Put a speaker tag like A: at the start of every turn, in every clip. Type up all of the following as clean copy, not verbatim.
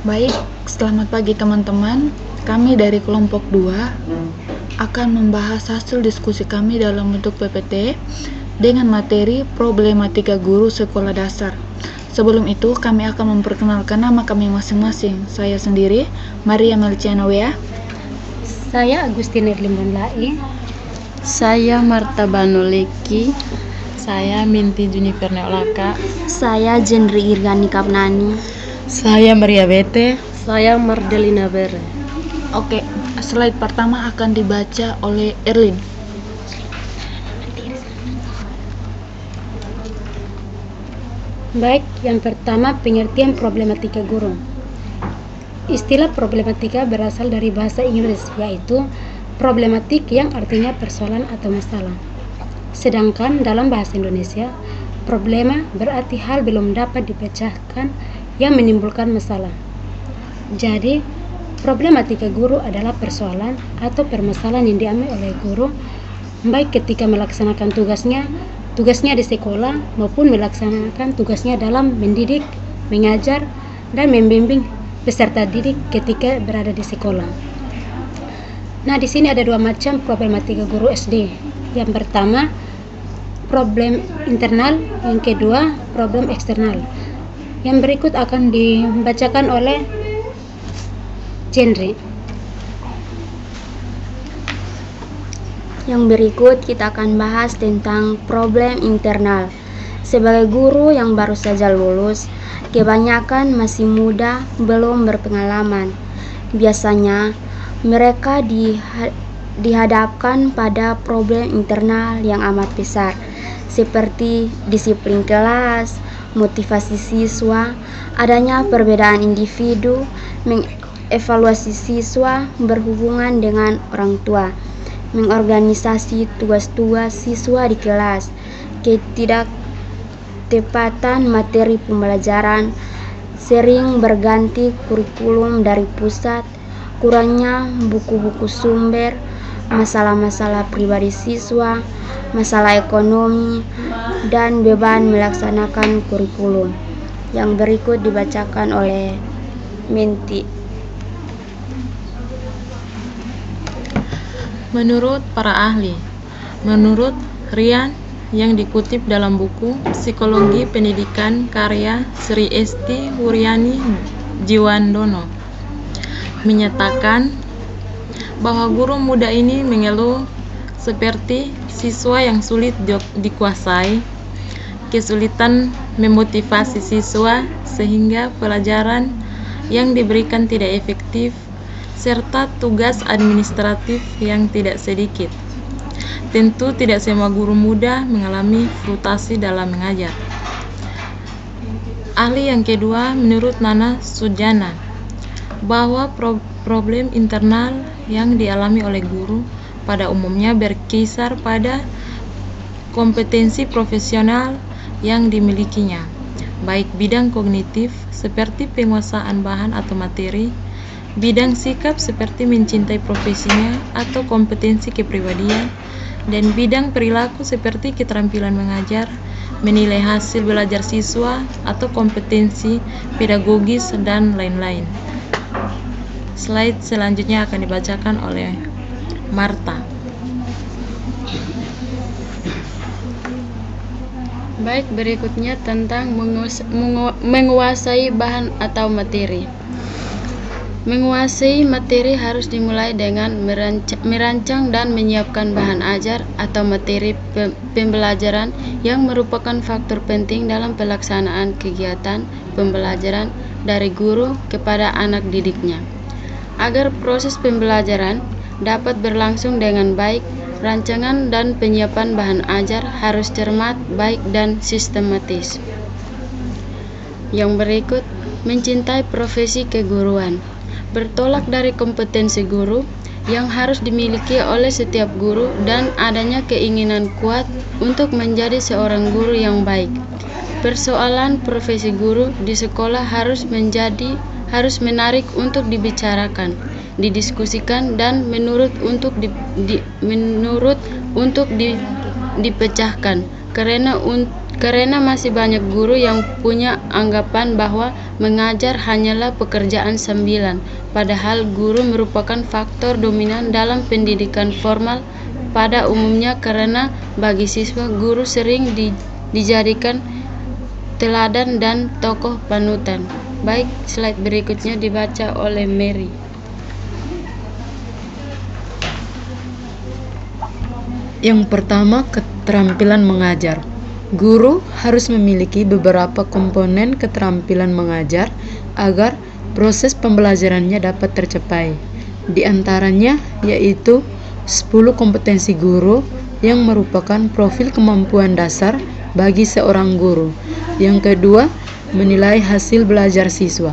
A: Baik, selamat pagi teman-teman. Kami dari kelompok 2 akan membahas hasil diskusi kami dalam bentuk PPT dengan materi problematika guru sekolah dasar. Sebelum itu, kami akan memperkenalkan nama kami masing-masing. Saya sendiri, Maria Melciana Wea.
B: Saya Agustina Limbon Lai.
C: Saya Marta Banoleki. Saya Minti Junifer Neolaka.
D: Saya Jenri Irgani Kapnani.
C: Saya Maria Bete.
B: Saya Mardelina Bere.
A: Oke, slide pertama akan dibaca oleh Erlin.
B: Baik, yang pertama pengertian problematika guru. Istilah problematika berasal dari bahasa Inggris, yaitu problematik yang artinya persoalan atau masalah. Sedangkan dalam bahasa Indonesia, problema berarti hal belum dapat dipecahkan yang menimbulkan masalah. Jadi, problematika guru adalah persoalan atau permasalahan yang dialami oleh guru baik ketika melaksanakan tugasnya di sekolah maupun melaksanakan tugasnya dalam mendidik, mengajar, dan membimbing peserta didik ketika berada di sekolah. Nah, di sini ada dua macam problematika guru SD. Yang pertama, problem internal, yang kedua, problem eksternal. Yang berikut akan dibacakan oleh Jenri.
D: Yang berikut kita akan bahas tentang problem internal. Sebagai guru yang baru saja lulus, kebanyakan masih muda, belum berpengalaman. Biasanya mereka dihadapkan pada problem internal yang amat besar, seperti disiplin kelas, motivasi siswa, adanya perbedaan individu, mengevaluasi siswa berhubungan dengan orang tua, mengorganisasi tugas-tugas siswa di kelas, ketidaktepatan materi pembelajaran, sering berganti kurikulum dari pusat, kurangnya buku-buku sumber, masalah-masalah pribadi siswa, masalah ekonomi, dan beban melaksanakan kurikulum. Yang berikut dibacakan oleh Minti.
C: Menurut para ahli, menurut Rian yang dikutip dalam buku Psikologi Pendidikan karya Sri Esti Wuryani Jiwandono, menyatakan bahwa guru muda ini mengeluh seperti siswa yang sulit dikuasai, kesulitan memotivasi siswa sehingga pelajaran yang diberikan tidak efektif, serta tugas administratif yang tidak sedikit. Tentu tidak semua guru muda mengalami frustasi dalam mengajar. Ahli yang kedua, menurut Nana Sujana, bahwa problem internal yang dialami oleh guru pada umumnya berkisar pada kompetensi profesional yang dimilikinya, baik bidang kognitif seperti penguasaan bahan atau materi, bidang sikap seperti mencintai profesinya atau kompetensi kepribadian, dan bidang perilaku seperti keterampilan mengajar, menilai hasil belajar siswa atau kompetensi pedagogis dan lain-lain. Slide selanjutnya akan dibacakan oleh Marta.
E: Baik, berikutnya tentang menguasai bahan atau materi. Menguasai materi harus dimulai dengan merancang dan menyiapkan bahan ajar atau materi pembelajaran yang merupakan faktor penting dalam pelaksanaan kegiatan pembelajaran dari guru kepada anak didiknya. Agar proses pembelajaran dapat berlangsung dengan baik, rancangan dan penyiapan bahan ajar harus cermat, baik, dan sistematis. Yang berikut, mencintai profesi keguruan. Bertolak dari kompetensi guru yang harus dimiliki oleh setiap guru dan adanya keinginan kuat untuk menjadi seorang guru yang baik. Persoalan profesi guru di sekolah harus menarik untuk dibicarakan, didiskusikan, dan menurut untuk dipecahkan karena masih banyak guru yang punya anggapan bahwa mengajar hanyalah pekerjaan sambilan, padahal guru merupakan faktor dominan dalam pendidikan formal pada umumnya, karena bagi siswa guru sering dijadikan teladan dan tokoh panutan. Baik, slide berikutnya dibaca oleh Mary.
F: Yang pertama, keterampilan mengajar. Guru harus memiliki beberapa komponen keterampilan mengajar agar proses pembelajarannya dapat tercapai. Di antaranya yaitu 10 kompetensi guru yang merupakan profil kemampuan dasar bagi seorang guru. Yang kedua, menilai hasil belajar siswa.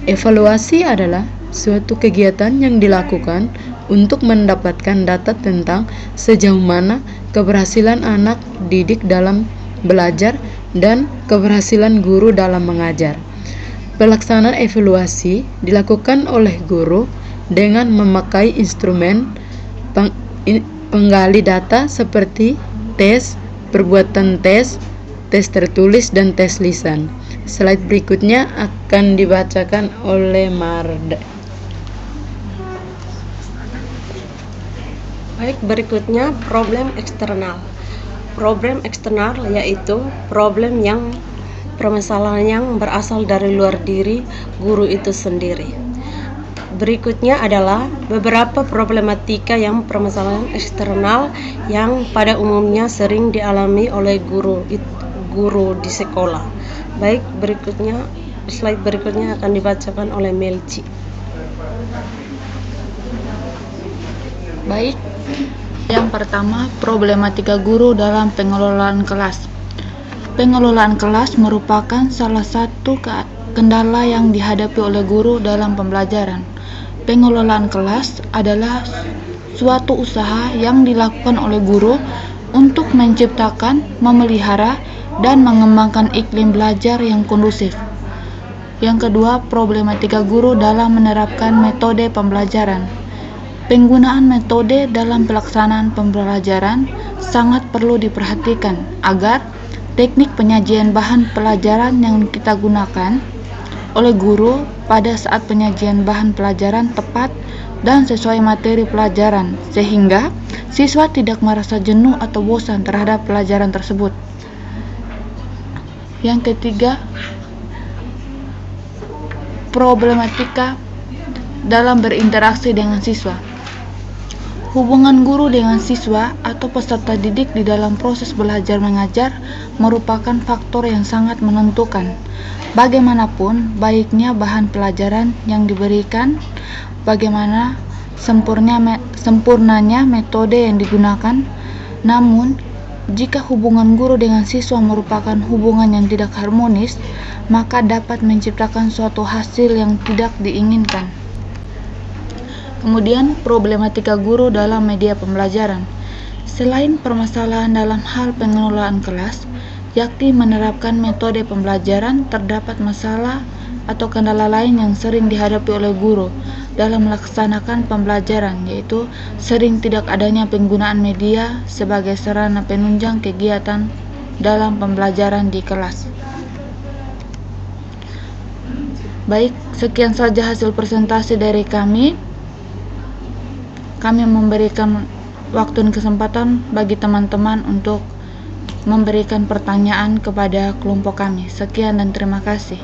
F: Evaluasi adalah suatu kegiatan yang dilakukan untuk mendapatkan data tentang sejauh mana keberhasilan anak didik dalam belajar dan keberhasilan guru dalam mengajar. Pelaksanaan evaluasi dilakukan oleh guru dengan memakai instrumen penggali data seperti tes, perbuatan tes, tes tertulis, dan tes lisan. Slide berikutnya akan dibacakan oleh Marda.
G: Baik, berikutnya problem eksternal. Problem eksternal yaitu problem yang permasalahan yang berasal dari luar diri guru itu sendiri. Berikutnya adalah beberapa problematika yang permasalahan eksternal yang pada umumnya sering dialami oleh guru di sekolah. Baik, slide berikutnya akan dibacakan oleh Melci.
A: Baik, yang pertama, problematika guru dalam pengelolaan kelas. Pengelolaan kelas merupakan salah satu kendala yang dihadapi oleh guru dalam pembelajaran. Pengelolaan kelas adalah suatu usaha yang dilakukan oleh guru untuk menciptakan, memelihara, dan mengembangkan iklim belajar yang kondusif. Yang kedua, problematika guru dalam menerapkan metode pembelajaran. Penggunaan metode dalam pelaksanaan pembelajaran sangat perlu diperhatikan agar teknik penyajian bahan pelajaran yang kita gunakan oleh guru pada saat penyajian bahan pelajaran tepat dan sesuai materi pelajaran, sehingga siswa tidak merasa jenuh atau bosan terhadap pelajaran tersebut. Yang ketiga, problematika dalam berinteraksi dengan siswa. Hubungan guru dengan siswa atau peserta didik di dalam proses belajar mengajar merupakan faktor yang sangat menentukan. Bagaimanapun baiknya bahan pelajaran yang diberikan, bagaimana sempurnanya metode yang digunakan, namun jika hubungan guru dengan siswa merupakan hubungan yang tidak harmonis, maka dapat menciptakan suatu hasil yang tidak diinginkan. Kemudian, problematika guru dalam media pembelajaran. Selain permasalahan dalam hal pengelolaan kelas, yakni menerapkan metode pembelajaran, terdapat masalah atau kendala lain yang sering dihadapi oleh guru dalam melaksanakan pembelajaran, yaitu sering tidak adanya penggunaan media sebagai sarana penunjang kegiatan dalam pembelajaran di kelas. Baik, sekian saja hasil presentasi dari kami. Kami memberikan waktu dan kesempatan bagi teman-teman untuk memberikan pertanyaan kepada kelompok kami. Sekian dan terima kasih.